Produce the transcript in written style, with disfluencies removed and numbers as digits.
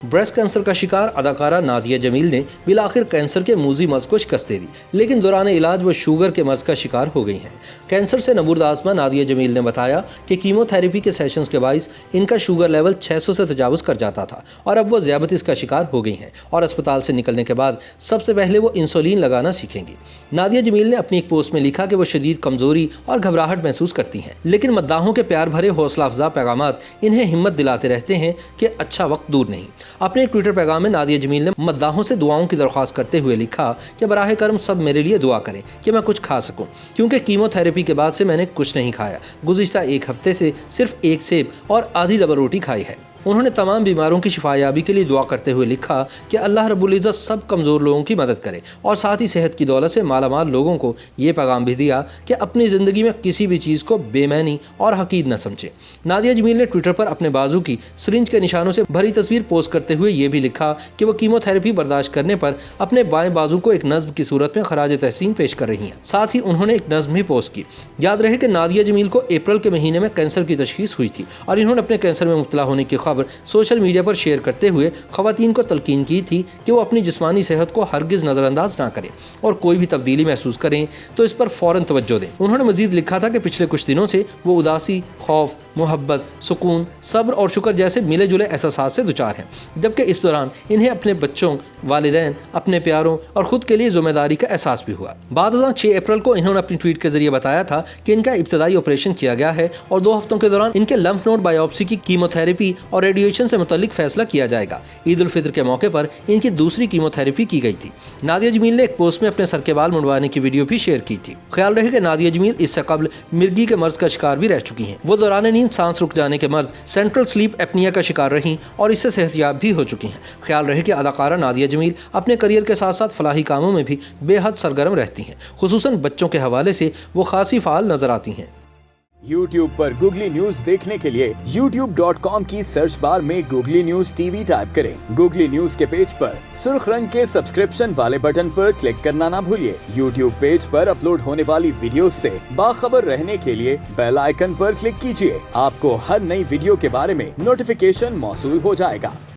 Breast cancer का शिकार अदाकारा नादिया जमील ने बिलाखिर कैंसर के मूजी मर्ज को शिकस्त दे दी, लेकिन दौरान इलाज वो शुगर के मर्ज का शिकार हो गई हैं। कैंसर से नबूर्द आज़मा नादिया जमील ने बताया कि कीमोथेरेपी के सेशंस के बाइस इनका शुगर लेवल 600 से तजावुज़ कर जाता था और अब वो ज़ियाबतीस का शिकार हो गई हैं और अस्पताल से निकलने के बाद सबसे पहले वो इंसुलिन लगाना सीखेंगी। नादिया जमील ने अपनी एक पोस्ट में लिखा कि वो शदीद कमज़ोरी और घबराहट महसूस करती हैं, लेकिन मद्दाहों के प्यार भरे हौसला अफजा पैगामात इन्हें हिम्मत दिलाते रहते हैं कि अच्छा वक्त दूर नहीं। अपने एक ट्विटर पैगाम में नादिया जमील ने मद्दाहों से दुआओं की दरख्वास्त करते हुए लिखा कि बराह करम सब मेरे लिए दुआ करें कि मैं कुछ खा सकूं, क्योंकि कीमोथेरेपी के बाद से मैंने कुछ नहीं खाया। गुज़िश्ता एक हफ्ते से सिर्फ एक सेब और आधी डबल रोटी खाई है। उन्होंने तमाम बीमारों की शिफायाबी के लिए दुआ करते हुए लिखा कि अल्लाह रब्बुल इज़्ज़त सब कमज़ोर लोगों की मदद करे और साथ ही सेहत की दौलत से मालामाल लोगों को ये पैगाम भी दिया कि अपनी ज़िंदगी में किसी भी चीज़ को बेमैनी और हकीर न समझे। नादिया जमील ने ट्विटर पर अपने बाजू की सिरिंज के निशानों से भरी तस्वीर पोस्ट करते हुए ये भी लिखा कि वो कीमोथेरेपी बर्दाश्त करने पर अपने बाएं बाजू को एक नज़्म की सूरत में खराज तहसीन पेश कर रही हैं। साथ ही उन्होंने एक नज़्म भी पोस्ट की। याद रहे कि नादिया जमील को अप्रैल के महीने में कैंसर की तशखीस हुई थी और इन्होंने अपने कैंसर में मुब्तला होने की खबर सोशल मीडिया पर शेयर करते हुए ख़वातीन को तलकीन की थी कि वो अपनी जिस्मानी सेहत को हरगिज़ नज़रअंदाज ना करें और कोई भी तब्दीली महसूस करें तो इस पर फ़ौरन तवज्जो दें। उन्होंने मज़ीद लिखा था कि पिछले कुछ दिनों से वो उदासी, खौफ, मोहब्बत, सुकून, सब्र और शुक्र जैसे मिले जुले एहसास से दुचार हैं, जबकि इस दौरान इन्हें अपने बच्चों, वालिदैन, अपने प्यारों और ख़ुद के लिए ज़िम्मेदारी का एहसास भी हुआ। बाद 6 अप्रैल को इन्होंने अपनी ट्वीट के जरिए बताया था कि इनका इब्तदाई ऑपरेशन किया गया है और 2 हफ्तों के दौरान इनके लम्फ नोड बायोप्सी की कीमोथेरेपी और रेडिएशन से मुतल्लिक फैसला किया जाएगा। ईद उल फितर के मौके पर इनकी दूसरी कीमोथेरेपी की गई थी। नादिया जमील ने एक पोस्ट में अपने सर के बाल मुंडवाने की वीडियो भी शेयर की थी। ख्याल रहे कि नादिया जमील इससे कबल मिर्गी के मर्ज का शिकार भी रह चुकी हैं। वो दौरान नींद सांस रुक जाने के मर्ज सेंट्रल स्लीप एपनिया का शिकार रहीं और इससे सेहतयाब भी हो चुकी हैं। ख्याल रहे कि अदाकारा नादिया जमील अपने करियर के साथ साथ फलाही कामों में भी बेहद सरगर्म रहती हैं। खुसूसन बच्चों के हवाले से वो खासी फाल नजर आती हैं। YouTube पर गूगली न्यूज देखने के लिए youtube.com की सर्च बार में गूगली न्यूज टीवी टाइप करें। गूगली न्यूज के पेज पर सुर्ख रंग के सब्सक्रिप्शन वाले बटन पर क्लिक करना ना भूलिए। YouTube पेज पर अपलोड होने वाली वीडियोस से बाखबर रहने के लिए बेल आइकन पर क्लिक कीजिए। आपको हर नई वीडियो के बारे में नोटिफिकेशन मौसूल हो जाएगा।